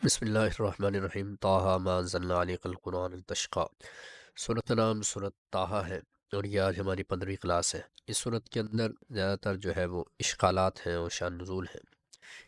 بسم اللہ الرحمن الرحیم طٰہٰ ما انزلنا علیک القرآن لتشقیٰ۔ سورۃ کا نام سورۃ طٰہٰ ہے اور یہ آج ہماری 15ویں کلاس ہے۔ اس سورۃ کے اندر زیادہ تر جو ہے وہ اشکالات ہیں اور شان نزول ہیں۔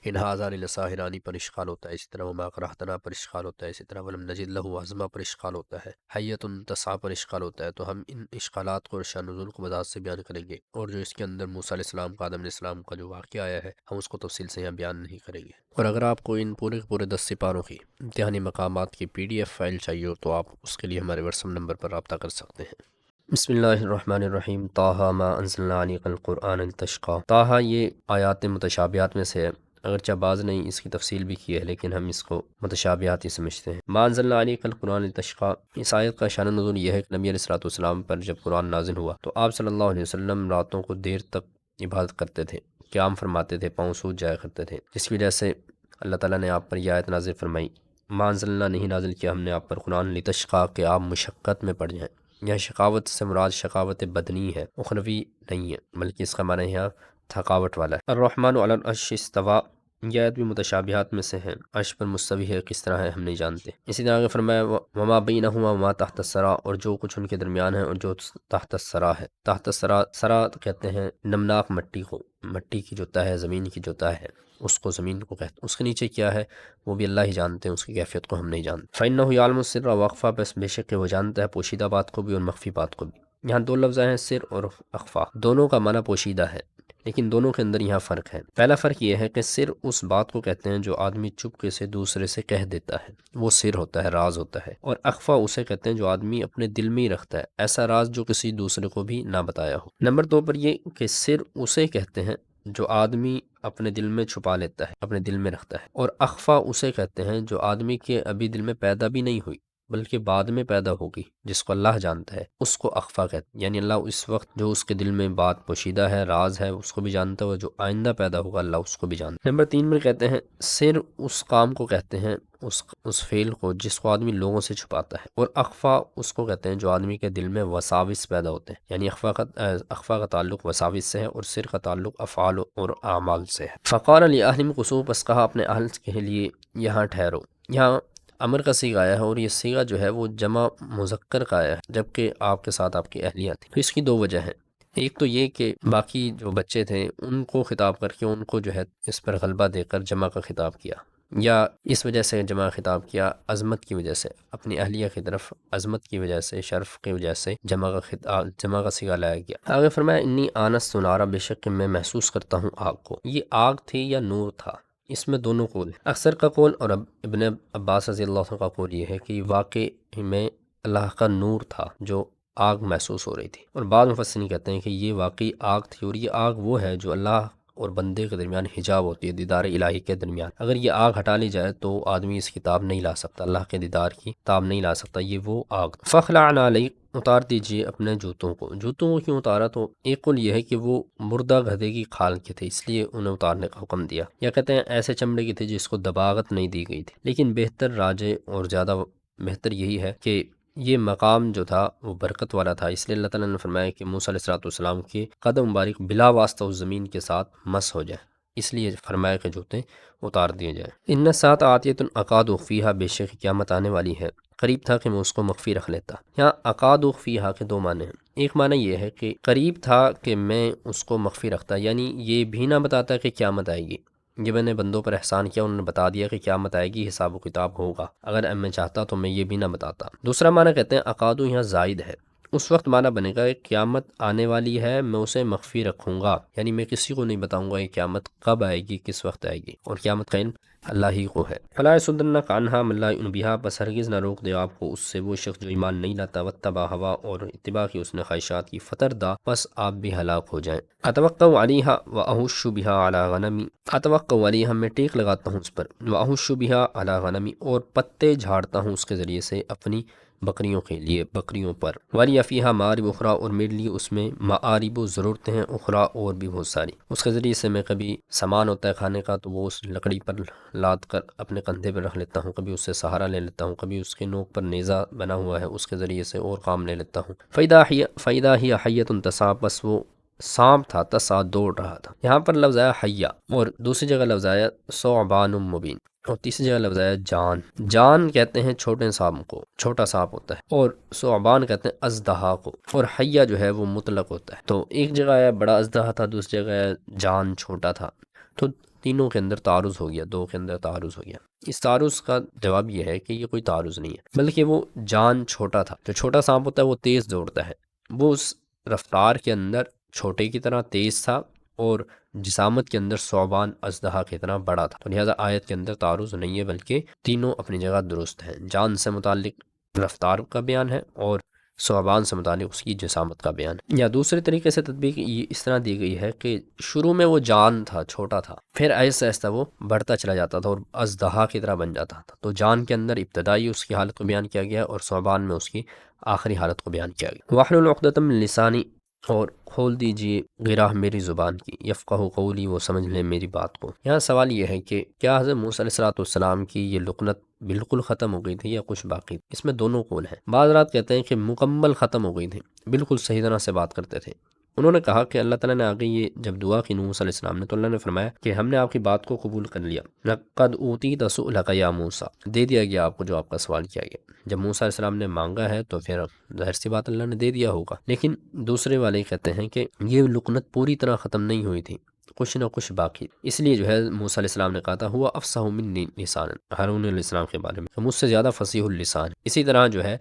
ان ھذان لساحران پر اشکال ہوتا ہے، اسی طرح وما کرہتنا پر اشکال ہوتا ہے، اسی طرح ولم نجد لہ عزما پر اشکال ہوتا ہے، حیۃ تسعیٰ پر اشکال ہوتا ہے۔ تو ہم ان اشکالات کو اور شان نزول کو وضاحت سے بیان کریں گے، اور جو اس کے اندر موسیٰ علیہ السلام کا، آدم علیہ السلام کا جو واقعہ آیا ہے ہم اس کو تفصیل سے یہاں بیان نہیں کریں گے۔ اور اگر آپ کو ان پورے کے پورے 10 سپاروں کی امتحانی مقامات کی PDF فائل چاہیے ہو تو آپ اس کے لیے ہمارے واٹس ایپ نمبر پر رابطہ کر سکتے ہیں۔ بسم اللہ الرحمن الرحیم طٰہٰ ما انزلنا علیک القرآن لتشقیٰ۔ طٰہٰ یہ آیات متشابہات میں سے ہے، اگرچہ بعض نے اس کی تفصیل بھی کی ہے لیکن ہم اس کو متشابہات ہی سمجھتے ہیں۔ ما انزلنا علیک القرآن لتشقیٰ، اس آیت کا شان نزول یہ ہے کہ نبی علیہ السلام پر جب قرآن نازل ہوا تو آپ صلی اللہ علیہ وسلم راتوں کو دیر تک عبادت کرتے تھے، قیام فرماتے تھے، پاؤں سوج جایا کرتے تھے، جس کی وجہ سے اللہ تعالیٰ نے آپ پر یہ آیت نازل فرمائی، ما انزلنا نہیں نازل کیا ہم نے آپ پر قرآن لتشقیٰ کہ آپ مشقت میں پڑ جائیں۔ یہاں شقاوت سے مراد شقاوت بدنی ہے، اخروی نہیں ہے، بلکہ اس کا معنی یہاں تھکاوٹ والا ہے۔ الرحمن علی العرش استویٰ، یہ آیت بھی متشابہات میں سے ہے، عرش پر مستوی ہے، کس طرح ہے ہم نہیں جانتے۔ اسی طرح آگے فرمایا وما بینہما وما تحت الثریٰ، اور جو کچھ ان کے درمیان ہے اور جو تحت الثریٰ ہے۔ تحت الثریٰ، ثریٰ کہتے ہیں نمناک مٹی کو، مٹی کی جو تہ ہے، زمین کی جو تہ ہے اس کو زمین کو کہتے ہیں۔ اس کے نیچے کیا ہے وہ بھی اللہ ہی جانتے ہیں، اس کی کیفیت کو ہم نہیں جانتے۔ فإنہ یعلم السر وأخفیٰ، بس بے شک کہ وہ جانتا ہے پوشیدہ بات کو بھی اور مخفی بات کو بھی۔ یہاں دو لفظ ہیں، سر اور اخفا، دونوں کا معنی پوشیدہ ہے لیکن دونوں کے اندر یہاں فرق ہے۔ پہلا فرق یہ ہے کہ سر اس بات کو کہتے ہیں جو آدمی چپکے سے دوسرے سے کہہ دیتا ہے، وہ سر ہوتا ہے، راز ہوتا ہے، اور اخفا اسے کہتے ہیں جو آدمی اپنے دل میں ہی رکھتا ہے، ایسا راز جو کسی دوسرے کو بھی نہ بتایا ہو۔ نمبر 2 پر یہ کہ سر اسے کہتے ہیں جو آدمی اپنے دل میں چھپا لیتا ہے، اپنے دل میں رکھتا ہے، اور اخفا اسے کہتے ہیں جو آدمی کے ابھی دل میں پیدا بھی نہیں ہوئی بلکہ بعد میں پیدا ہوگی، جس کو اللہ جانتا ہے، اس کو اخفا کہتے ہیں۔ یعنی اللہ اس وقت جو اس کے دل میں بات پوشیدہ ہے، راز ہے، اس کو بھی جانتا ہے، اور جو آئندہ پیدا ہوگا اللہ اس کو بھی جانتا ہے۔ نمبر 3 میں کہتے ہیں سر اس کام کو کہتے ہیں، اس فعل کو جس کو آدمی لوگوں سے چھپاتا ہے، اور اخفا اس کو کہتے ہیں جو آدمی کے دل میں وساوس پیدا ہوتے ہیں۔ یعنی اخفا کا تعلق وساوس سے ہے اور سر کا تعلق افعال اور اعمال سے ہے۔ فقال لأہلہم قصوا، بس کہا اپنے اہل کے لیے یہاں ٹھہرو۔ یہاں امر کا صیغہ آیا ہے اور یہ صیغہ جو ہے وہ جمع مذکر کا آیا ہے، جبکہ آپ کے ساتھ آپ کی اہلیہ تھی۔ تو اس کی 2 وجہ ہیں، ایک تو یہ کہ باقی جو بچے تھے ان کو خطاب کر کے ان کو جو ہے اس پر غلبہ دے کر جمع کا خطاب کیا، یا اس وجہ سے جمع خطاب کیا عظمت کی وجہ سے، اپنی اہلیہ کی طرف عظمت کی وجہ سے، شرف کی وجہ سے جمع کا صیغہ لایا گیا۔ آگے فرمایا انی آنست نارا، بے شک کہ میں محسوس کرتا ہوں آگ کو۔ یہ آگ تھی یا نور تھا، اس میں دونوں قول ہیں۔ اکثر کا قول اور ابن عباس رضی اللہ عنہ کا قول یہ ہے کہ واقعی میں اللہ کا نور تھا جو آگ محسوس ہو رہی تھی، اور بعض مفسرین کہتے ہیں کہ یہ واقعی آگ تھی، اور یہ آگ وہ ہے جو اللہ اور بندے کے درمیان حجاب ہوتی ہے، دیدار الہی کے درمیان۔ اگر یہ آگ ہٹا لی جائے تو آدمی اس کی تاب نہیں لا سکتا، اللہ کے دیدار کی تاب نہیں لا سکتا، یہ وہ آگ۔ فخلعنا علیک، اتار دیجئے اپنے جوتوں کو۔ جوتوں کو کیوں اتارا؟ تو ایک قول یہ ہے کہ وہ مردہ گدھے کی کھال کے تھے اس لیے انہیں اتارنے کا حکم دیا، یا کہتے ہیں ایسے چمڑے کی تھی جس کو دباغت نہیں دی گئی تھی، لیکن بہتر راجے اور زیادہ بہتر یہی ہے کہ یہ مقام جو تھا وہ برکت والا تھا، اس لیے اللہ تعالیٰ نے فرمایا کہ موسیٰ علیہ السلام کے قدم مبارک بلا واسطہ اس زمین کے ساتھ مس ہو جائے، اس لیے فرمایا کہ جوتے اتار دیے جائیں۔ ان الساعۃ آتیۃ اکاد اخفیہا، بے شک قیامت آنے والی ہے، قریب تھا کہ میں اس کو مخفی رکھ لیتا۔ یہاں اکاد اخفیہا کے 2 معنی ہیں۔ ایک معنی یہ ہے کہ قریب تھا کہ میں اس کو مخفی رکھتا، یعنی یہ بھی نہ بتاتا کہ قیامت آئے گی، یہ میں نے بندوں پر احسان کیا، انہوں نے بتا دیا کہ قیامت آئے گی، حساب و کتاب ہوگا، اگر میں چاہتا تو میں یہ بھی نہ بتاتا۔ دوسرا معنی کہتے ہیں اقادو یہاں زائد ہے، اس وقت معنی بنے گا کہ قیامت آنے والی ہے، میں اسے مخفی رکھوں گا، یعنی میں کسی کو نہیں بتاؤں گا کہ قیامت کب آئے گی، کس وقت آئے گی، اور قیامت کا علم اللہ ہی کو ہے۔ فلا یصدنک عنہا من لا یؤمن بہا، بس ہرگز نہ روک دے آپ کو اس سے وہ شخص جو ایمان نہیں لاتا، واتبع ہوا، اور اتباع کی اس نے خواہشات کی، فتردہ، بس آپ بھی ہلاک ہو جائیں۔ اتوقع علیہا واحش بہا علی غنمی، اتوقع علیہا میں ٹیک لگاتا ہوں اس پر، واحش بہا علی غنمی، اور پتے جھاڑتا ہوں اس کے ذریعے سے اپنی بکریوں کے لیے، بکریوں پر، ولی فیہا معارب اخری، اور میرے لیے اس میں معارب و ضرورتیں ہیں، اخری اور بھی بہت ساری، اس کے ذریعے سے میں کبھی سامان ہوتا ہے کھانے کا تو وہ اس لکڑی پر لاد کر اپنے کندھے پر رکھ لیتا ہوں، کبھی اس سے سہارا لے لیتا ہوں، کبھی اس کے نوک پر نیزہ بنا ہوا ہے اس کے ذریعے سے اور کام لے لیتا ہوں۔ فَإِذَا هِيَ حَيَّةٌ تَسْعَىٰ، بس وہ سانپ تھا، تسعیٰ دوڑ رہا تھا۔ یہاں پر لفظ آیا حیہ، اور دوسری جگہ لفظ آیا ثعبان مبین۔ اور تیسری جگہ لفظ ہے جان. جان کہتے ہیں چھوٹے سانپ کو، چھوٹا سانپ ہوتا ہے، اور ثعبان کہتے ہیں اژدہا کو، اور حیہ جو ہے وہ مطلق ہوتا ہے. تو ایک جگہ ہے بڑا اژدہا تھا، دوسری جگہ ہے جان چھوٹا تھا. تو تینوں کے اندر تعارض ہو گیا، دو کے اندر تعارض ہو گیا. اس تعارض کا جواب یہ ہے کہ یہ کوئی تعارض نہیں ہے، بلکہ وہ جان چھوٹا تھا. جو چھوٹا سانپ ہوتا ہے وہ تیز دوڑتا ہے، وہ اس رفتار کے اندر چھوٹے کی طرح تیز تھا، اور جسامت کے اندر ثعبان اژدہا کی طرح بڑا تھا. تو لہٰذا آیت کے اندر تعارض نہیں ہے، بلکہ تینوں اپنی جگہ درست ہیں. جان سے متعلق رفتار کا بیان ہے، اور ثعبان سے متعلق اس کی جسامت کا بیان ہے. یا دوسرے طریقے سے تطبیق یہ اس طرح دی گئی ہے کہ شروع میں وہ جان تھا، چھوٹا تھا، پھر آہستہ آہستہ وہ بڑھتا چلا جاتا تھا اور اژدہا کی طرح بن جاتا تھا. تو جان کے اندر ابتدائی اس کی حالت کو بیان کیا گیا، اور ثعبان میں اس کی آخری حالت کو بیان کیا گیا. واحلل عقدۃ من لسانی، اور کھول دیجئے گراہ میری زبان کی، یفقہوا قولی، وہ سمجھ لیں میری بات کو. یہاں سوال یہ ہے کہ کیا حضرت موسیٰ علیہ السلام کی یہ لقنت بالکل ختم ہو گئی تھی یا کچھ باقی تھی؟ اس میں دونوں قول ہیں. بعض رات کہتے ہیں کہ مکمل ختم ہو گئی تھی، بالکل صحیح طرح سے بات کرتے تھے. انہوں نے کہا کہ اللہ تعالیٰ نے آگے یہ جب دعا کی موسیٰ علیہ السلام نے، تو اللہ نے فرمایا کہ ہم نے آپ کی بات کو قبول کر لیا. لقد اوتیت سؤلک یا موسیٰ، دے دیا گیا آپ کو جو آپ کا سوال کیا گیا. جب موسیٰ علیہ السلام نے مانگا ہے تو پھر ظاہر سی بات اللہ نے دے دیا ہوگا. لیکن دوسرے والے کہتے ہیں کہ یہ لقنت پوری طرح ختم نہیں ہوئی تھی، کچھ نہ کچھ باقی. اس لیے جو ہے موسیٰ علیہ السلام نے کہا تھا ہوا افصح منی لسانا، ہارون علیہ السلام کے بارے میں، مجھ سے زیادہ فصیح اللسان. اسی طرح جو ہے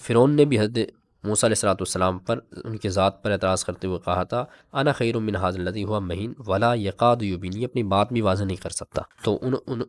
فرعون نے بھی حضرت موسیٰ علیہ السلام پر، ان کے ذات پر اعتراض کرتے ہوئے کہا تھا انا خیر من ھذا الذی ھوا مہین ولا یکاد یبین، اپنی بات بھی واضح نہیں کر سکتا. تو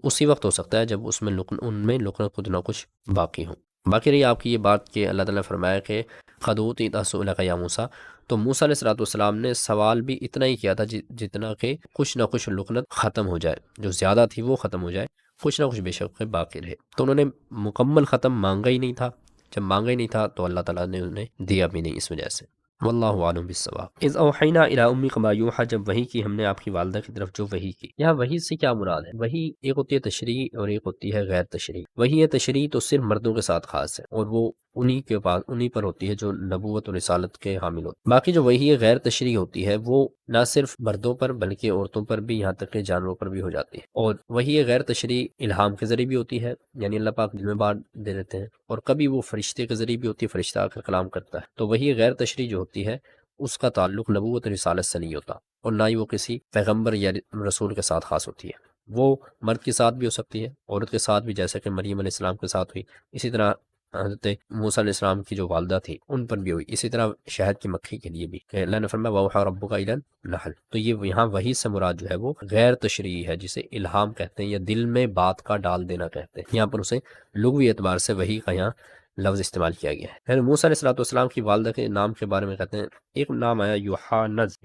اسی وقت ہو سکتا ہے جب اس میں ان میں لقنت کچھ نہ کچھ باقی ہوں. باقی رہی آپ کی یہ بات کہ اللہ تعالیٰ نے فرمایا کہ قد اوتیت سؤلک یا موسیٰ، تو موسیٰ علیہ السلام نے سوال بھی اتنا ہی کیا تھا جتنا کہ کچھ نہ کچھ لقنت ختم ہو جائے، جو زیادہ تھی وہ ختم ہو جائے، کچھ نہ کچھ بے شک باقی رہے. تو انہوں نے مکمل ختم مانگا ہی نہیں تھا. جب مانگا ہی نہیں تھا تو اللہ تعالیٰ نے انہیں دیا بھی نہیں، اس وجہ سے. واللہ عالم بالصواب. اذ اوحینا الی امک ما یوحی، جب وحی کی ہم نے آپ کی والدہ کی طرف جو وحی کی. یہاں وحی سے کیا مراد ہے؟ وحی ایک ہوتی ہے تشریح اور ایک ہوتی ہے غیر تشریح. وحی ہے تشریح تو صرف مردوں کے ساتھ خاص ہے، اور وہ انہی پر ہوتی ہے جو نبوت اور رسالت کے حامل ہوتے. باقی جو وحی غیر تشریح ہوتی ہے وہ نہ صرف مردوں پر بلکہ عورتوں پر بھی، یہاں تک کہ جانوروں پر بھی ہو جاتی ہے. اور وحی غیر تشریح الہام کے ذریعے بھی ہوتی ہے، یعنی اللہ پاک دل میں بات دے دیتے ہیں، اور کبھی وہ فرشتے کے ذریعے بھی ہوتی ہے، فرشتہ آ کر کلام کرتا ہے. تو وحی غیر تشریح جو ہوتی ہے اس کا تعلق نبوت اور رسالت سے نہیں ہوتا، اور نہ ہی وہ کسی پیغمبر یا رسول کے ساتھ خاص ہوتی ہے. وہ مرد کے ساتھ بھی ہو سکتی ہے، عورت کے ساتھ بھی، جیسے کہ مریم علیہ السلام کے ساتھ ہوئی. اسی طرح حضرت موسیٰ علیہ السلام کی جو والدہ تھی ان پر بھی ہوئی. اسی طرح شہد کی مکھی کے لیے بھی کہ اللہ نے فرمایا وَأَوْحَىٰ رَبُّكَ إِلَى النَّحْلِ. تو یہ یہاں وحی سے مراد جو ہے وہ غیر تشریعی ہے، جسے الہام کہتے ہیں یا دل میں بات کا ڈال دینا کہتے ہیں. یہاں پر اسے لغوی اعتبار سے وحی کا یہاں لفظ استعمال کیا گیا ہے. پھر موسیٰ علیہ السلام کی والدہ کے نام کے بارے میں کہتے ہیں، ایک نام آیا یوحانز،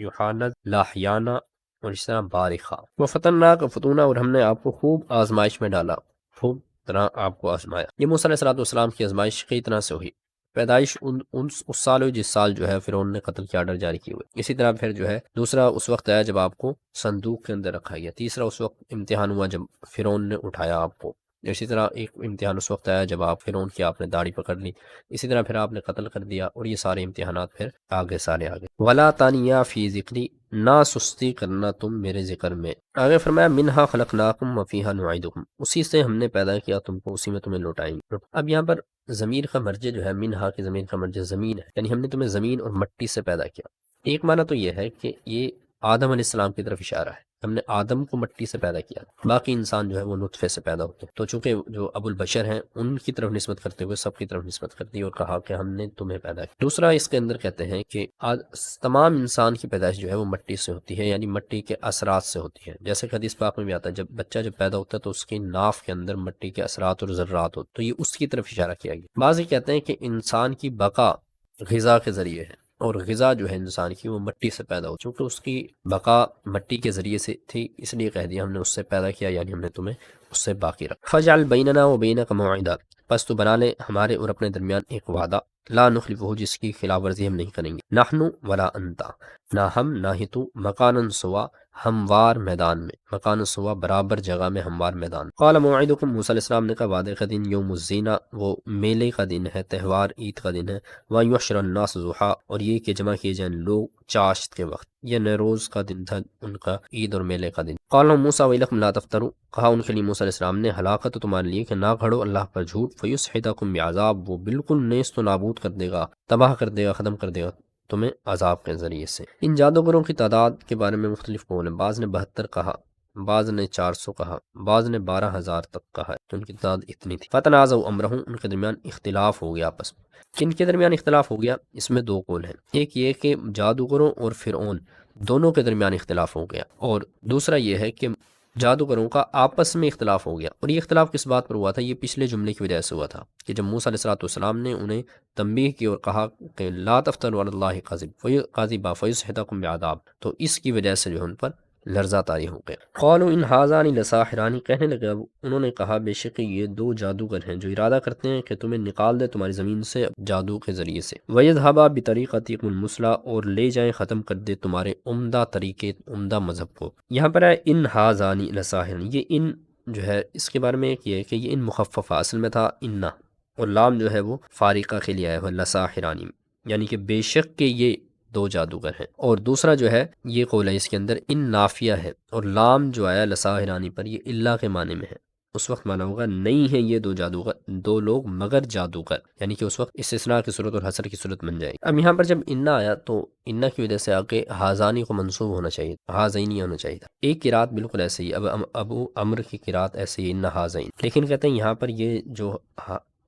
لاحیانہ، اور اس طرح بارخہ. وَفَتَنَّاكَ فُتُونًا، اور ہم نے آپ کو خوب آزمائش میں ڈالا، خوب طرح آپ کو آزمایا. یہ موسیٰ علیہ السلام کی آزمائش کئی طرح سے ہوئی. پیدائش اس سال ہوئی جس سال جو ہے فرعون نے قتل کے آرڈر جاری کیے ہوئے. اسی طرح پھر جو ہے دوسرا اس وقت آیا جب آپ کو صندوق کے اندر رکھا گیا. تیسرا اس وقت امتحان ہوا جب فرعون نے اٹھایا آپ کو. اسی طرح ایک امتحان اس وقت آیا جب آپ فرعون کی آپ نے داڑھی پکڑ لی. اسی طرح پھر آپ نے قتل کر دیا. اور یہ سارے امتحانات پھر آگے سارے آگے. ولا تانیہ فی ذکری، نہ سستی کرنا تم میرے ذکر میں. آگے فرمایا منہا خلقناکم وفیہا نعیدکم، اسی سے ہم نے پیدا کیا تم کو، اسی میں تمہیں لوٹائیں گے. اب یہاں پر ضمیر کا مرجع جو ہے، منہا کی ضمیر کا مرجع زمین ہے، یعنی ہم نے تمہیں زمین اور مٹی سے پیدا کیا. ایک معنی تو یہ ہے کہ یہ آدم علیہ السلام کی طرف اشارہ ہے، ہم نے آدم کو مٹی سے پیدا کیا. باقی انسان جو ہے وہ نطفے سے پیدا ہوتے ہیں. تو چونکہ جو ابو البشر ہیں ان کی طرف نسبت کرتے ہوئے سب کی طرف نسبت کر دی اور کہا کہ ہم نے تمہیں پیدا کیا. دوسرا اس کے اندر کہتے ہیں کہ تمام انسان کی پیدائش جو ہے وہ مٹی سے ہوتی ہے، یعنی مٹی کے اثرات سے ہوتی ہے. جیسے کہ حدیث پاک میں بھی آتا ہے جب بچہ جب پیدا ہوتا ہے تو اس کی ناف کے اندر مٹی کے اثرات اور ذرات ہوتے، تو یہ اس کی طرف اشارہ کیا گیا. بعض یہ کہتے ہیں کہ انسان کی بقا غذا کے ذریعے ہے، اور غذا جو ہے انسان کی وہ مٹی سے پیدا ہو، چونکہ اس کی بقا مٹی کے ذریعے سے تھی اس لیے کہہ دیا ہم نے اس سے پیدا کیا، یعنی ہم نے تمہیں اس سے باقی رکھا. فجعل بیننا و بینک موعدا، پس تو بنا لے ہمارے اور اپنے درمیان ایک وعدہ، لا نخلفہ، جس کی خلاف ورزی ہم نہیں کریں گے. نحن ولا انت، نہ ہم نہ ہی تو، مکانن سوا ہموار میدان میں، مکان سوا برابر جگہ میں، ہموار میدان میں۔ قال موعدکم، موسیٰ علیہ السلام نے کہا وعدے کا دن یوم الزینہ، وہ میلے کا دن ہے، تہوار عید کا دن ہے، وَأَن يُحْشَرَ النَّاسُ ضُحًى، اور یہ کہ جمع کیے جائیں لوگ چاشت کے وقت۔ یہ نیروز کا دن تھا ان کا، عید اور میلے کا دن۔ قال لهم موسیٰ ویلکم لا تفتروا، کہا ان کے لیے موسیٰ علیہ السلام نے ہلاکت تمہارے لیے کہ نہ گھڑو اللہ پر جھوٹ، فیسحتکم بعذاب، وہ بالکل نیست و نابود کر دے گا، تباہ کر دے گا، ختم کر دے گا تمہیں عذاب کے ذریعے سے۔ ان جادوگروں کی تعداد کے بارے میں مختلف قول ہیں، بعض نے 72 کہا، بعض نے 400 کہا، بعض نے 12,000 تک کہا، تو ان کی تعداد اتنی تھی۔ فتنازعوا امرهم، ان کے درمیان اختلاف ہو گیا آپس میں۔ کن کے درمیان اختلاف ہو گیا؟ اس میں دو قول ہیں، ایک یہ کہ جادوگروں اور فرعون دونوں کے درمیان اختلاف ہو گیا، اور دوسرا یہ ہے کہ جادوگروں کا آپس میں اختلاف ہو گیا۔ اور یہ اختلاف کس بات پر ہوا تھا؟ یہ پچھلے جملے کی وجہ سے ہوا تھا کہ جب موسیٰ علیہ السلام نے انہیں تنبیہ کی اور کہا کہ لا تفتروا علی اللہ کذبا فیسحتکم بعذاب، تو اس کی وجہ سے جو ان پر لرزہ طاری ہو گیا۔ قالوا ان ھذان لساحران، کہنے لگے اب انہوں نے کہا بے شک یہ دو جادوگر ہیں جو ارادہ کرتے ہیں کہ تمہیں نکال دے تمہاری زمین سے جادو کے ذریعے سے، وَيَذْهَبَا بِطَرِيقَتِكُمُ الْمُثْلَىٰ، اور لے جائیں ختم کر دے تمہارے عمدہ طریقے، عمدہ مذہب کو۔ یہاں پر ہے ان ھذان لساحران، یہ ان جو ہے اس کے بارے میں ایک یہ ہے کہ یہ ان مخففہ اصل میں تھا انّا، اور لام جو ہے وہ فارقہ کے لیے آیا ہے لساحرانی، یعنی کہ بے شک کہ یہ دو جادوگر ہیں۔ اور دوسرا جو ہے یہ قول ہے اس کے اندر ان نافیہ ہے، اور لام جو آیا لساحرانی پر یہ اللہ کے معنی میں ہے، اس وقت معنی ہوگا نہیں ہے یہ دو جادوگر، دو لوگ مگر جادوگر، یعنی کہ اس وقت استثناء کی صورت اور حصر کی صورت بن جائے گی۔ اب یہاں پر جب انا آیا تو انا کی وجہ سے آگے ہازانی کو منصوب ہونا چاہیے، ہازینی ہونا چاہیے تھا۔ ایک قرات بالکل ایسے ہی، اب ابو عمرو کی قرات ایسے ہی، انا ہازین، لیکن کہتے ہیں یہاں پر یہ جو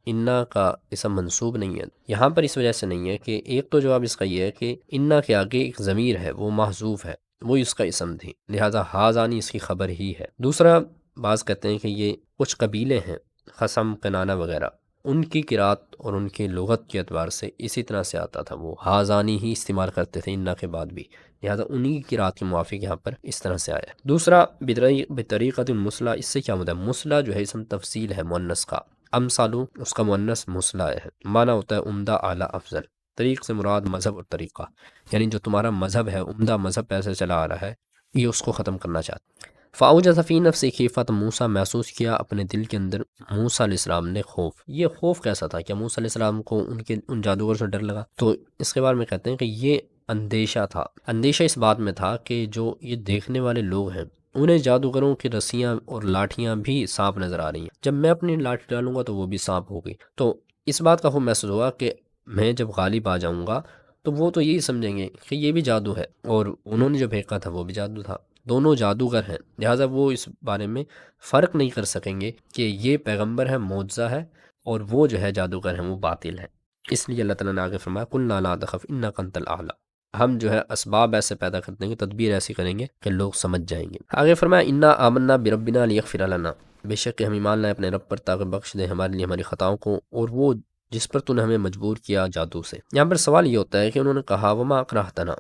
انا کا اسم منصوب نہیں ہے، یہاں پر اس وجہ سے نہیں ہے کہ ایک تو جواب اس کا یہ ہے کہ انا کے آگے ایک ضمیر ہے وہ محذوف ہے، وہ اس کا اسم تھی، لہذا ہازانی اس کی خبر ہی ہے۔ دوسرا بعض کہتے ہیں کہ یہ کچھ قبیلے ہیں خصم، کنانہ وغیرہ، ان کی قرات اور ان کی لغت کے اعتبار سے اسی طرح سے آتا تھا، وہ ہازانی ہی استعمال کرتے تھے انا کے بعد بھی، لہذا انہی کی قرات کے موافق یہاں پر اس طرح سے آیا ہے۔ دوسرا بطریقۃ المثلیٰ، اس سے کیا مراد ہے؟ مثلیٰ جو ہے اسم تفصیل ہے مؤنث کا، امثالو اس کا مؤنث مثلیٰ ہے، معنی ہوتا ہے عمدہ، اعلیٰ، افضل۔ طریق سے مراد مذہب اور طریقہ، یعنی جو تمہارا مذہب ہے، عمدہ مذہب پیسے چلا آ رہا ہے، یہ اس کو ختم کرنا چاہتا ہے۔ فاوجس فی نفسہ خیفۃ موسیٰ، محسوس کیا اپنے دل کے اندر موسیٰ علیہ السلام نے خوف۔ یہ خوف کیسا تھا؟ کیا موسیٰ علیہ السلام کو ان جادوگر سے ڈر لگا؟ تو اس کے بارے میں کہتے ہیں کہ یہ اندیشہ تھا، اندیشہ اس بات میں تھا کہ جو یہ دیکھنے والے لوگ ہیں انہیں جادوگروں کی رسیاں اور لاٹھیاں بھی سانپ نظر آ رہی ہیں، جب میں اپنی لاٹھی ڈالوں گا تو وہ بھی سانپ ہوگی، تو اس بات کا خوف محسوس ہوا کہ میں جب غالب آ جاؤں گا تو وہ تو یہی سمجھیں گے کہ یہ بھی جادو ہے، اور انہوں نے جو پھینکا تھا وہ بھی جادو تھا، دونوں جادوگر ہیں، لہٰذا وہ اس بارے میں فرق نہیں کر سکیں گے کہ یہ پیغمبر ہے، معجزہ ہے، اور وہ جو ہے جادوگر ہیں وہ باطل ہے۔ اس لیے اللہ تعالیٰ نے آگے فرمایا قُلْنَا لَا تَخَفْ إِنَّكَ أَنْتَ الْأَعْلَىٰ، ہم جو ہے اسباب ایسے پیدا کر دیں گے، تدبیر ایسی کریں گے کہ لوگ سمجھ جائیں گے۔ آگے فرمایا اِنَّا آمَنَّا بِرَبِّنَا لِيَغْفِرَ لَنَا، بے شک کہ ہم ایمان لائے اپنے رب پر تاکہ بخش دے ہمارے لیے ہماری خطاؤں کو، اور وہ جس پر تو نے ہمیں مجبور کیا جادو سے۔ یہاں پر سوال یہ ہوتا ہے کہ انہوں نے کہا وما اکرہتنا،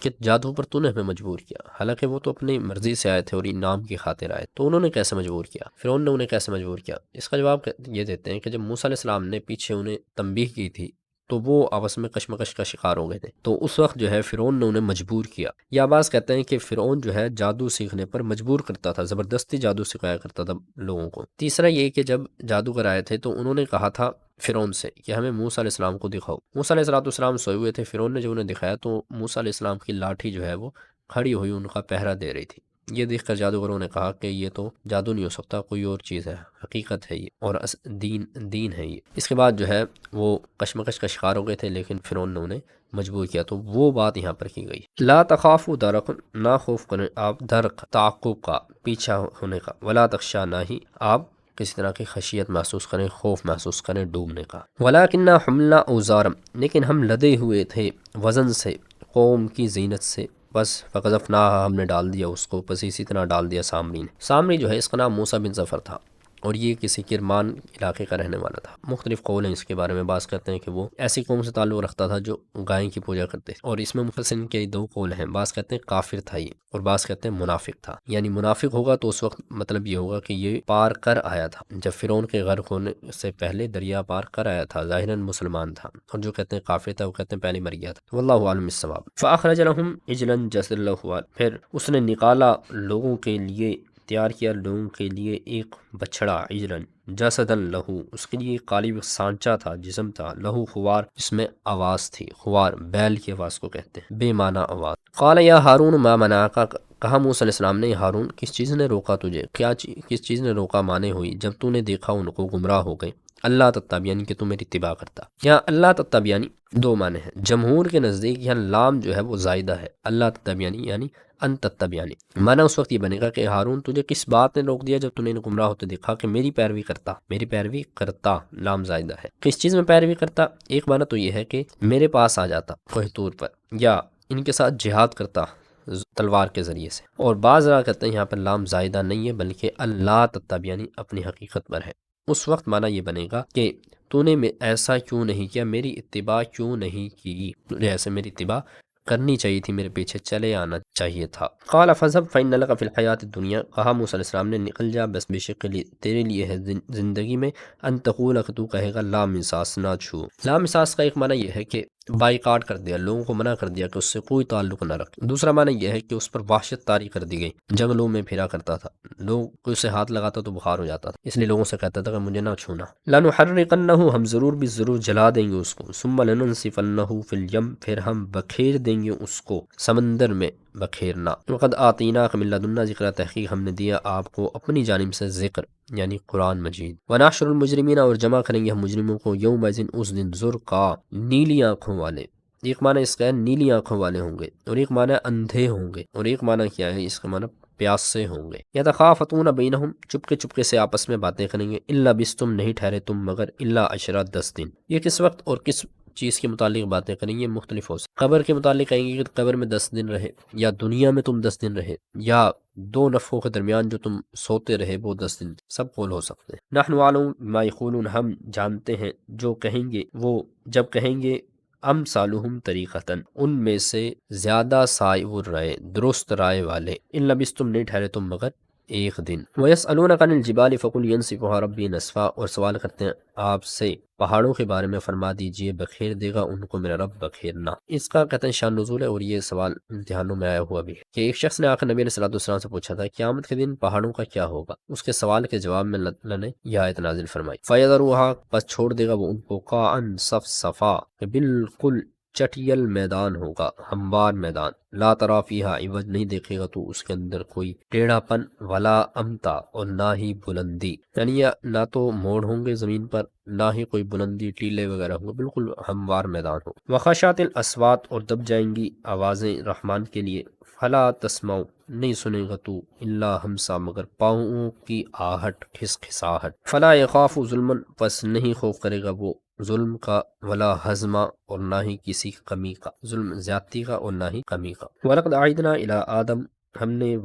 کہ جادو پر تو نے ہمیں مجبور کیا، حالانکہ وہ تو اپنی مرضی سے آئے تھے اور انعام کی خاطر آئے، تو انہوں نے کیسے مجبور کیا؟ فرعون نے انہیں کیسے مجبور کیا؟ اس کا جواب یہ دیتے ہیں کہ جب موسیٰ علیہ السلام نے پیچھے انہیں تنبیہ کی تھی تو وہ آپس میں کشمکش کا شکار ہو گئے تھے، تو اس وقت جو ہے فرعون نے انہیں مجبور کیا، یا بعض کہتے ہیں کہ فرعون جو ہے جادو سیکھنے پر مجبور کرتا تھا، زبردستی جادو سکھایا کرتا تھا لوگوں کو۔ تیسرا یہ کہ جب جادوگر آئے تھے تو انہوں نے کہا تھا فرعون سے کہ ہمیں موسیٰ علیہ السلام کو دکھاؤ، موسیٰ علیہ السلام سوئے ہوئے تھے، فرعون نے جب انہیں دکھایا تو موسیٰ علیہ السلام کی لاٹھی جو ہے وہ کھڑی ہوئی ان کا پہرا دے رہی تھی۔ یہ دیکھ کر جادوگروں نے کہا کہ یہ تو جادو نہیں ہو سکتا، کوئی اور چیز ہے، حقیقت ہے یہ، اور دین ہے یہ۔ اس کے بعد جو ہے وہ کشمکش کا شکار ہو گئے تھے، لیکن فرعون نے انہیں مجبور کیا، تو وہ بات یہاں پر کی گئی۔ لا تخافوا درق، نہ خوف کریں آپ درق تعقب کا، پیچھا ہونے کا، ولا تخشا، نہ ہی آپ کسی طرح کی خشیت محسوس کریں، خوف محسوس کریں ڈوبنے کا۔ وَلَٰكِنَّا حُمِلْنَا أَوْزَارًا، لیکن ہم لدے ہوئے تھے وزن سے، قوم کی زینت سے، بس فَقَذَفْنَاهَا، ہم نے ڈال دیا اس کو، بس اسی طرح ڈال دیا سامری نے۔ سامری جو ہے اس کا نام موسیٰ بن ظفر تھا، اور یہ کسی کرمان علاقے کا رہنے والا تھا۔ مختلف قول ہیں اس کے بارے میں، بعض کہتے ہیں کہ وہ ایسی قوم سے تعلق رکھتا تھا جو گائے کی پوجا کرتے تھے، اور اس میں مفسرین کے دو قول ہیں، بعض کہتے ہیں کافر تھا یہ، اور بعض کہتے ہیں منافق تھا۔ یعنی منافق ہوگا تو اس وقت مطلب یہ ہوگا کہ یہ پار کر آیا تھا، جب فرعون کے غرق ہونے سے پہلے دریا پار کر آیا تھا، ظاہراً مسلمان تھا، اور جو کہتے ہیں کافر تھا وہ کہتے ہیں پہلے مر گیا تھا۔ واللہ عالم الصواب۔ فاخرج لهم عجلا جسدا له، پھر اس نے نکالا لوگوں کے لیے، تیار کیا لوگوں کے لیے ایک بچڑا، عجلن جسدا لہو، اس کے لیے قالب سانچا تھا، جسم تھا، لہو خوار، جس میں آواز تھی، خوار بیل کی آواز کو کہتے ہیں، بے معنی آواز۔ قال یا ہارون ما منعک، کہا موسیٰ علیہ السلام نے، ہارون کس چیز نے روکا تجھے، کس چیز نے روکا مانے ہوئی، جب تو نے دیکھا ان کو گمراہ ہو گئے، اللہ تتبعانی کہ تو میری اتباع کرتا۔ یہاں اللہ تتبعانی دو معنی ہیں، جمہور کے نزدیک یہاں لام جو ہے وہ زائدہ ہے، اللہ تتبعانی یعنی ان تتبعانی، معنی اس وقت یہ بنے گا کہ ہارون تجھے کس بات نے روک دیا جب تو نے گمراہ ہوتے دیکھا کہ میری پیروی کرتا، لام زائدہ ہے، کس چیز میں پیروی کرتا؟ ایک معنی تو یہ ہے کہ میرے پاس آ جاتا کوہ طور پر، یا ان کے ساتھ جہاد کرتا تلوار کے ذریعے سے، اور بعض راہ کہتے ہیں یہاں پر لام زائدہ نہیں ہے بلکہ اللہ تتبعانی اپنی حقیقت پر ہے۔ اس وقت معنی یہ بنے گا کہ تو نے ایسا کیوں نہیں کیا، میری اتباع کیوں نہیں کی، تجھے ایسے میری اتباع کرنی چاہیے تھی، میرے پیچھے چلے آنا چاہیے تھا۔ قال فذهب فإن لك في الحیات الدنیا، کہا موسیٰ علیہ السلام نے نکل جا، بس بے شک تیرے لیے ہے زندگی میں، ان تقول کہ تو کہے گا لا مساس، نہ چھو۔ لا مساس کا ایک معنی یہ ہے کہ بائیکاٹ کر دیا، لوگوں کو منع کر دیا کہ اس سے کوئی تعلق نہ رکھ۔ دوسرا معنی یہ ہے کہ اس پر وحشت طاری کر دی گئی، جنگلوں میں پھرا کرتا تھا، لوگ کوئی اسے ہاتھ لگاتا تو بخار ہو جاتا تھا، اس لیے لوگوں سے کہتا تھا کہ مجھے نہ چھونا۔ لنحرقنہ، ہم ضرور بھی ضرور جلا دیں گے اس کو، ثم لننسفنہ فی الیم، پھر ہم بکھیر دیں گے اس کو سمندر میں بکھیرنا۔ وقد آتیناک من لدنا ذکر، تحقیق ہم نے دیا آپ کو اپنی جانب سے ذکر، یعنی قرآن مجید۔ ونحشر المجرمین، اور جمع کریں گے ہم مجرموں کو، یومئذ اس دن، زرقا، نیلی آنکھوں والے۔ ایک معنی اس کا ہے نیلی آنکھوں والے ہوں گے، اور ایک معنی اندھے ہوں گے، اور ایک معنی کیا ہے اس کا معنی پیاسے ہوں گے۔ یتخافتون بینہم، چپکے چپکے سے آپس میں باتیں کریں گے، الا بستم، نہیں ٹھہرے تم مگر، الا عشرہ، 10 دن۔ یہ کس وقت اور کس چیز کے متعلق باتیں کریں گے مختلف ہو سکتے، قبر کے متعلق کہیں گے کہ قبر میں 10 دن رہے، یا دنیا میں تم 10 دن رہے، یا دو نفخوں کے درمیان جو تم سوتے رہے وہ 10 دن، سب قول ہو سکتے ہیں۔ نحن عالم ما یقولون، ہم جانتے ہیں جو کہیں گے وہ جب کہیں گے، ام سالہم طریقتاً، ان میں سے زیادہ سائر رائے، درست رائے والے، ان لبستم، نہیں ٹھہرے تم مگر ایک دن۔ وَيَسْأَلُونَكَ عَنِ الْجِبَالِ فَقُلْ يَنسِفُهَا رَبِّي نَسْفًا، اور سوال کرتے ہیں آپ سے پہاڑوں کے بارے میں، فرما دیجئے بکھیر دے گا ان کو میرا رب بکھیرنا۔ اس کا کہتے ہیں شان نزول ہے، اور یہ سوال امتحانوں میں آیا ہوا بھی ہے کہ ایک شخص نے آ کر نبی علیہ السلام سے پوچھا تھا قیامت کے دن پہاڑوں کا کیا ہوگا، اس کے سوال کے جواب میں اللہ نے یہ آیت نازل فرمائی، فَيَذَرُوهَا، پس چھوڑ دے گا وہ ان کو، قاعًا، صفصفا، بالکل چٹیل میدان ہوگا، ہموار میدان، لا تری فیہا عوج، نہیں دیکھے گا تو اس کے اندر کوئی ٹیڑھا پن، ولا امتا، اور نہ ہی بلندی، یعنی نہ تو موڑ ہوں گے زمین پر، نہ ہی کوئی بلندی ٹیلے وغیرہ ہوں گے، بالکل ہموار میدان ہو۔ وخشعت الاصوات، اور دب جائیں گی آوازیں رحمان کے لیے، فلا تسمع، نہیں سنے گا تو، الا ہمسا، مگر پاؤں کی آہٹ، کھسکھساہٹ۔ فلا یخاف ظلما، پس نہیں خوف کرے گا وہ ظلم کا، ولا ہضما، اور نہ ہی کسی کمی کا، ظلم زیادتی کا اور نہ ہی کمی کا۔ وَلَقَدْ عَهِدْنَا إِلَىٰ آدَمَ، ہم نے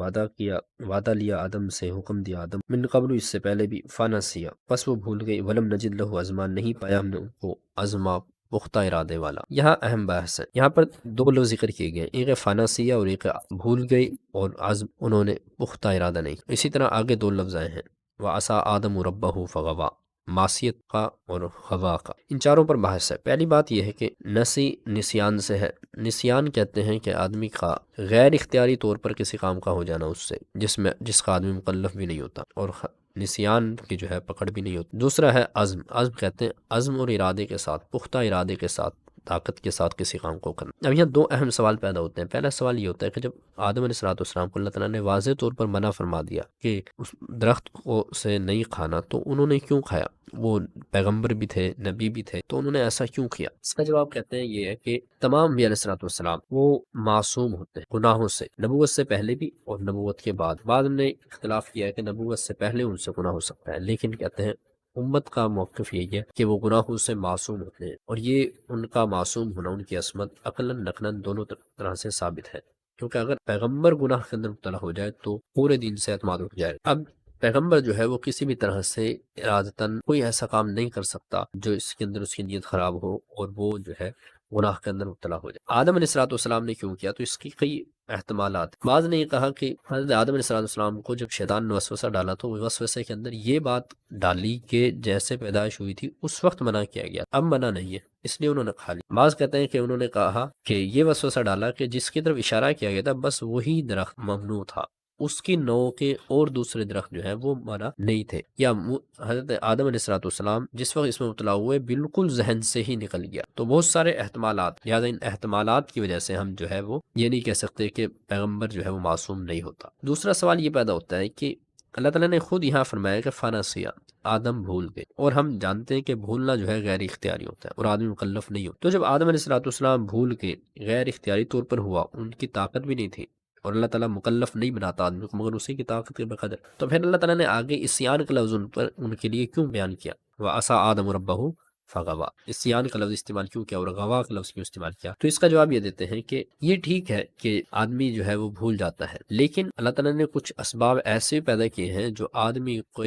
وعدہ لیا آدم سے، حکم دیا آدم، من قبل، اس سے پہلے بھی، فنسیا، پس وہ بھول گئی، ولم نجد لہ عزما، نہیں پایا ہم نے ان کو عزما، پختہ ارادے والا۔ یہاں اہم بحث ہے، یہاں پر دو لفظ ذکر کیے گئے، ایک ہے فنسیا اور ایک بھول گئی، اور عزم انہوں نے پختہ ارادہ نہیں۔ اسی طرح آگے دو لفظ آئے ہیں، وَعَصَىٰ آدَمُ رَبَّهُ فَغَوَىٰ، معصیت کا اور غوا کا، ان چاروں پر بحث ہے۔ پہلی بات یہ ہے کہ نسیان سے ہے، نسیان کہتے ہیں کہ آدمی کا غیر اختیاری طور پر کسی کام کا ہو جانا اس سے، جس کا آدمی مکلف بھی نہیں ہوتا، اور نسیان کی جو ہے پکڑ بھی نہیں ہوتی۔ دوسرا ہے عزم، عزم کہتے ہیں عزم اور ارادے کے ساتھ، پختہ ارادے کے ساتھ، طاقت کے ساتھ کسی کام کو کرنا۔ اب یہاں دو اہم سوال پیدا ہوتے ہیں۔ پہلا سوال یہ ہوتا ہے کہ جب آدم علیہ السلام کو اللہ تعالیٰ نے واضح طور پر منع فرما دیا کہ اس درخت کو سے نہیں کھانا، تو انہوں نے کیوں کھایا؟ وہ پیغمبر بھی تھے، نبی بھی تھے، تو انہوں نے ایسا کیوں کیا؟ اس کا جواب کہتے ہیں یہ ہے کہ تمام انبیاء علیہ السلام وہ معصوم ہوتے ہیں گناہوں سے، نبوت سے پہلے بھی اور نبوت کے بعد۔ بعد نے اختلاف کیا ہے کہ نبوت سے پہلے ان سے گناہ ہو سکتا ہے، لیکن کہتے ہیں امت کا موقف یہی ہے کہ وہ گناہوں سے معصوم ہوتے ہیں، اور یہ ان کا معصوم ہونا، ان کی عصمت عقلاً نقلاً دونوں طرح سے ثابت ہے، کیونکہ اگر پیغمبر گناہ کے اندر مبتلا ہو جائے تو پورے دین سے اعتماد اٹھ جائے۔ اب پیغمبر جو ہے وہ کسی بھی طرح سے ارادتاً کوئی ایسا کام نہیں کر سکتا جو اس کے اندر اس کی نیت خراب ہو اور وہ جو ہے گناہ کے اندر مبتلا ہو جائے۔ آدم علیہ السلام نے کیوں کیا؟ تو اس کی کئی احتمالات۔ بعض نے یہ کہا کہ حضرت آدم علیہ السلام کو جب شیطان نے وسوسہ ڈالا تو وسوسے کے اندر یہ بات ڈالی کہ جیسے پیدائش ہوئی تھی اس وقت منع کیا گیا، اب منع نہیں ہے، اس لیے انہوں نے کھا لی۔ بعض کہتے ہیں کہ انہوں نے کہا کہ یہ وسوسہ ڈالا کہ جس کی طرف اشارہ کیا گیا تھا بس وہی درخت ممنوع تھا، اس کی نو کے اور دوسرے درخت جو ہیں وہ منع نہیں تھے، یا حضرت آدم علیہ السلام جس وقت اس میں مبتلا ہوئے بالکل ذہن سے ہی نکل گیا۔ تو بہت سارے احتمالات، لہٰذا ان احتمالات کی وجہ سے ہم جو ہے وہ یہ نہیں کہہ سکتے کہ پیغمبر جو ہے وہ معصوم نہیں ہوتا۔ دوسرا سوال یہ پیدا ہوتا ہے کہ اللہ تعالیٰ نے خود یہاں فرمایا کہ فنسیا، آدم بھول گئے، اور ہم جانتے ہیں کہ بھولنا جو ہے غیر اختیاری ہوتا ہے اور آدمی مکلف نہیں ہوتا۔ تو جب آدم علیہ السلام بھول کے غیر اختیاری طور پر ہوا، ان کی طاقت بھی نہیں تھی اور اللہ تعالیٰ مکلف نہیں بناتا آدمی کو مگر اسی کی طاقت کے بقدر، تو پھر اللہ تعالیٰ نے آگے عصیان کا لفظ ان کے لیے کیوں بیان کیا؟ وَعَصَىٰ آدَمُ رَبَّهُ فغوا، عصیان کا لفظ استعمال کیوں کیا اور غوا کا لفظ کیوں استعمال کیا؟ تو اس کا جواب یہ دیتے ہیں کہ یہ ٹھیک ہے کہ آدمی جو ہے وہ بھول جاتا ہے، لیکن اللہ تعالیٰ نے کچھ اسباب ایسے پیدا کیے ہیں جو آدمی کو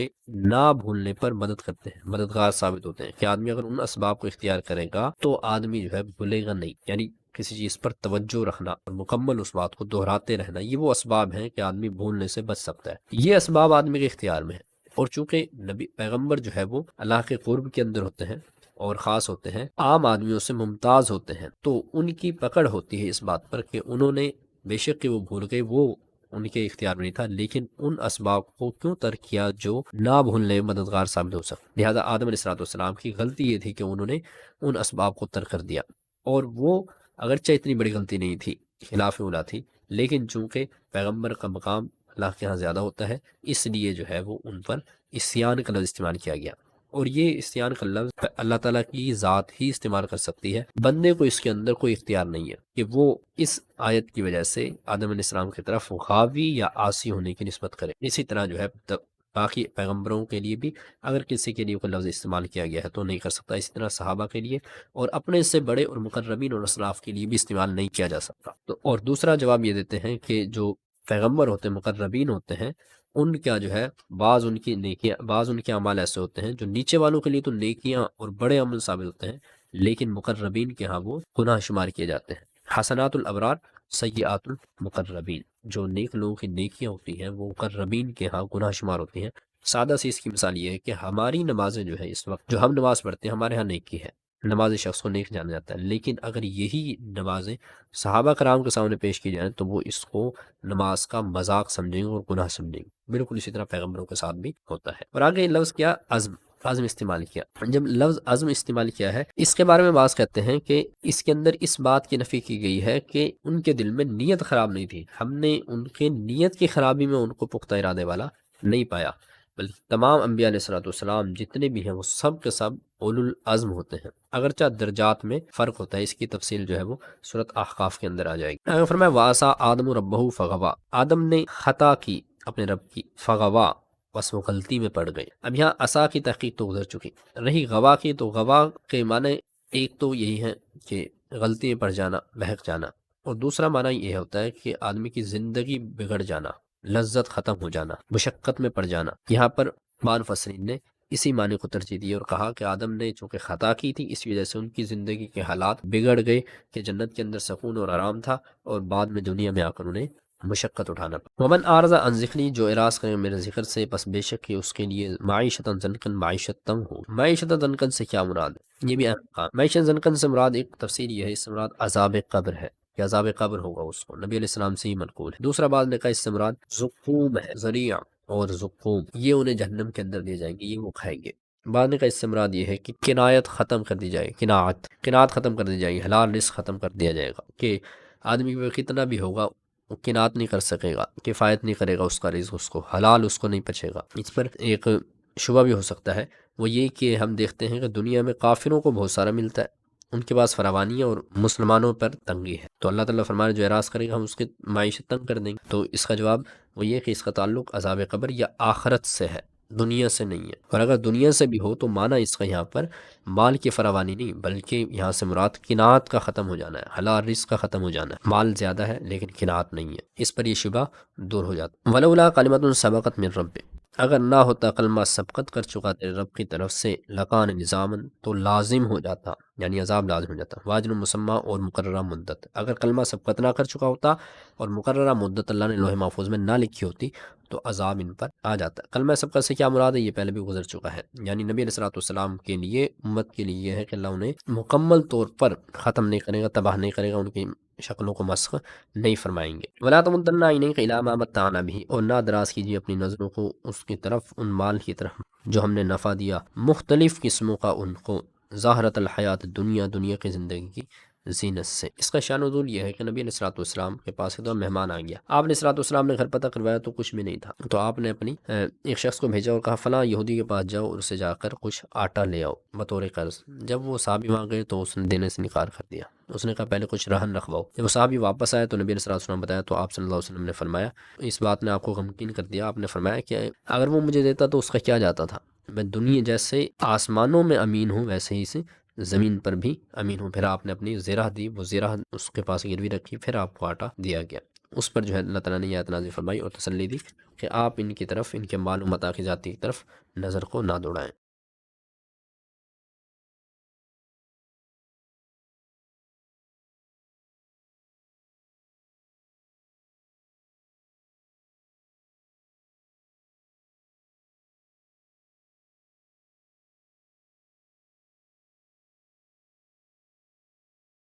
نہ بھولنے پر مدد کرتے ہیں، مددگار ثابت ہوتے ہیں، کہ آدمی اگر ان اسباب کو اختیار کرے گا تو آدمی جو ہے بھولے گا نہیں۔ یعنی کسی چیز پر توجہ رکھنا اور مکمل اس بات کو دہراتے رہنا، یہ وہ اسباب ہیں کہ آدمی بھولنے سے بچ سکتا ہے۔ یہ اسباب آدمی کے اختیار میں ہیں، اور چونکہ نبی پیغمبر جو ہے وہ اللہ کے قرب کے اندر ہوتے ہیں اور خاص ہوتے ہیں، عام آدمیوں سے ممتاز ہوتے ہیں، تو ان کی پکڑ ہوتی ہے اس بات پر کہ انہوں نے بے شک کہ وہ بھول گئے، وہ ان کے اختیار میں نہیں تھا، لیکن ان اسباب کو کیوں ترک کیا جو نہ بھولنے میں مددگار ثابت ہو سکتے۔ لہٰذا آدم علیہ السلام کی غلطی یہ تھی کہ انہوں نے ان اسباب کو ترک کر دیا، اور وہ اگرچہ اتنی بڑی غلطی نہیں تھی، خلاف اولا تھی، لیکن چونکہ پیغمبر کا مقام اللہ کے ہاں زیادہ ہوتا ہے، اس لیے جو ہے وہ ان پر عصیان کا لفظ استعمال کیا گیا۔ اور یہ عصیان کا لفظ اللہ تعالیٰ کی ذات ہی استعمال کر سکتی ہے، بندے کو اس کے اندر کوئی اختیار نہیں ہے کہ وہ اس آیت کی وجہ سے آدم علیہ السلام کی طرف غاوی یا عاصی ہونے کی نسبت کرے۔ اسی طرح جو ہے باقی پیغمبروں کے لیے بھی اگر کسی کے لیے کوئی لفظ استعمال کیا گیا ہے تو نہیں کر سکتا، اسی طرح صحابہ کے لیے اور اپنے سے بڑے اور مقربین اور اسلاف کے لیے بھی استعمال نہیں کیا جا سکتا۔ تو اور دوسرا جواب یہ دیتے ہیں کہ جو پیغمبر ہوتے ہیں، مقربین ہوتے ہیں، ان کا جو ہے بعض ان کی نیکیاں، بعض ان کے اعمال ایسے ہوتے ہیں جو نیچے والوں کے لیے تو نیکیاں اور بڑے عمل ثابت ہوتے ہیں، لیکن مقربین کے ہاں وہ گناہ شمار کیے جاتے ہیں۔ حسنات الابرار سیئات المقربین، جو نیک لوگوں کی نیکیاں ہوتی ہیں وہ مقربین کے ہاں گناہ شمار ہوتی ہیں۔ سادہ سی اس کی مثال یہ ہے کہ ہماری نمازیں جو ہے اس وقت جو ہم نماز پڑھتے ہیں ہمارے ہاں نیکی ہے، نماز شخص کو نیک جانا جاتا ہے، لیکن اگر یہی نمازیں صحابہ کرام کے سامنے پیش کی جائیں تو وہ اس کو نماز کا مذاق سمجھیں گے اور گناہ سمجھیں گے۔ بالکل اسی طرح پیغمبروں کے ساتھ بھی ہوتا ہے۔ اور آگے لفظ کیا؟ عزم استعمال کیا۔ جب لفظ عزم استعمال کیا ہے، اس کے بارے میں بعض کہتے ہیں کہ اس کے اندر اس بات کی نفی کی گئی ہے کہ ان کے دل میں نیت خراب نہیں تھی، ہم نے ان کے نیت کی خرابی میں ان کو پختہ ارادے والا نہیں پایا، بلکہ تمام انبیاء علیہ السلام جتنے بھی ہیں وہ سب کے سب اولو العزم ہوتے ہیں، اگرچہ درجات میں فرق ہوتا ہے، اس کی تفصیل جو ہے وہ سورۃ احقاف کے اندر آ جائے گی۔ فرمایا وَعَصَىٰ آدَمُ رَبَّهُ فَغَوَىٰ، آدم نے خطا کی اپنے رب کی، فغوا بس وہ غلطی میں پڑ گئے۔ اب یہاں عصا کی تحقیق تو گزر چکی، رہی غوا کی، تو غوا کے معنی ایک تو یہی ہے کہ غلطی میں پڑ جانا، بہک جانا، اور دوسرا معنی یہ ہوتا ہے کہ آدمی کی زندگی بگڑ جانا، لذت ختم ہو جانا، مشقت میں پڑ جانا۔ یہاں پر بعض مفسرین نے اسی معنی کو ترجیح دی اور کہا کہ آدم نے چونکہ خطا کی تھی اس وجہ سے ان کی زندگی کے حالات بگڑ گئے کہ جنت کے اندر سکون اور آرام تھا اور بعد میں دنیا میں آ کر انہیں مشقت اٹھانا پڑا۔ ومن اعرض عن ذکری، جو اعراض کرے میرے ذکر سے، پس بے شک کہ اس کے لیے معیشت ضنکن، معیشت تنگ ہو۔ معیشت ضنکن سے کیا مراد ہے؟ یہ بھی اہم کام۔ معیشت ضنکن سے مراد ایک تفسیر یہ ہے، اس سے مراد عذاب قبر ہے کہ عذاب قبر ہوگا اس کو، نبی علیہ السلام سے ہی منقول ہے۔ دوسرا بعض نے کہا اس سے مراد زقوم ہے، ذریع اور زقوم، یہ انہیں جہنم کے اندر دیے جائیں گے، یہ وہ کھائیں گے۔ بعد نے کہا اس سے مراد یہ ہے کہ کنایت ختم کر دی جائے، کنایت ختم کر دی جائے گی، حلال رزق ختم کر دیا جائے گا کہ آدمی پہ کتنا بھی ہوگا وہ کنایت نہیں کر سکے گا، کفایت نہیں کرے گا اس کا رزق، اس کو حلال اس کو نہیں پچے گا۔ اس پر ایک شبہ بھی ہو سکتا ہے، وہ یہ کہ ہم دیکھتے ہیں کہ دنیا میں کافروں کو بہت سارا ملتا ہے، ان کے پاس فراوانی ہے اور مسلمانوں پر تنگی ہے، تو اللہ تعالیٰ فرمایا جو اعراض کرے گا ہم اس کی معیشت تنگ کر دیں گے۔ تو اس کا جواب وہ یہ کہ اس کا تعلق عذاب قبر یا آخرت سے ہے، دنیا سے نہیں ہے۔ اور اگر دنیا سے بھی ہو تو معنی اس کا یہاں پر مال کی فراوانی نہیں، بلکہ یہاں سے مراد قناعت کا ختم ہو جانا ہے، حلال رزق کا ختم ہو جانا ہے۔ مال زیادہ ہے لیکن قناعت نہیں ہے، اس پر یہ شبہ دور ہو جاتا۔ ولولا کلمۃ سبقت من رب، اگر نہ ہوتا کلمہ سبقت کر چکا تیرے رب کی طرف سے لکان نظامن تو لازم ہو جاتا، یعنی عذاب لازم ہو جاتا، واجن مسمہ اور مقررہ مدت، اگر کلمہ سبقت نہ کر چکا ہوتا اور مقررہ مدت اللہ نے لوح محفوظ میں نہ لکھی ہوتی تو عذاب ان پر آ جاتا۔ کلمہ سبقت سے کیا مراد ہے یہ پہلے بھی گزر چکا ہے، یعنی نبی علیہ الصلوۃ والسلام کے لیے، امت کے لیے یہ ہے کہ اللہ انہیں مکمل طور پر ختم نہیں کرے گا، تباہ نہیں کرے گا، ان کی شکلوں کو مسخ نہیں فرمائیں گے۔ ولا تمدن عینیک الی ما متعنا به، اور نہ دراز کیجیے اپنی نظروں کو اس کی طرف، ان مال کی طرف جو ہم نے نفع دیا مختلف قسموں کا ان کو، ظاہرت الحیات دنیا، دنیا کی زندگی کی زینت سے۔ اس کا شان نزول یہ ہے کہ نبی علیہ الصلوۃ والسلام کے پاس ایک دو مہمان آ گیا، آپ نے الصلوۃ والسلام نے گھر پتہ کروایا تو کچھ بھی نہیں تھا، تو آپ نے اپنی ایک شخص کو بھیجا اور کہا فلاں یہودی کے پاس جاؤ اور اسے جا کر کچھ آٹا لے آؤ بطور قرض۔ جب وہ صحابی وہاں گئے تو اس نے دینے سے انکار کر دیا، اس نے کہا پہلے کچھ رہن رکھواؤ۔ جب وہ صحابی واپس آئے تو نبی علیہ الصلوۃ والسلام بتایا تو آپ صلی اللہ علیہ وسلم نے فرمایا، اس بات نے آپ کو غمگین کر دیا، آپ نے فرمایا کہ اگر وہ مجھے دیتا تو اس کا کیا جاتا تھا، میں دنیا جیسے آسمانوں میں امین ہوں ویسے ہی سے زمین پر بھی امین ہوں۔ پھر آپ نے اپنی زرہ دی، وہ زرہ اس کے پاس گروی رکھی، پھر آپ کو آٹا دیا گیا۔ اس پر جو ہے اللہ تعالیٰ نے یہ آیت نازل فرمائی اور تسلی دی کہ آپ ان کی طرف، ان کے مال و متاع کی ذاتی کی طرف نظر کو نہ دوڑائیں۔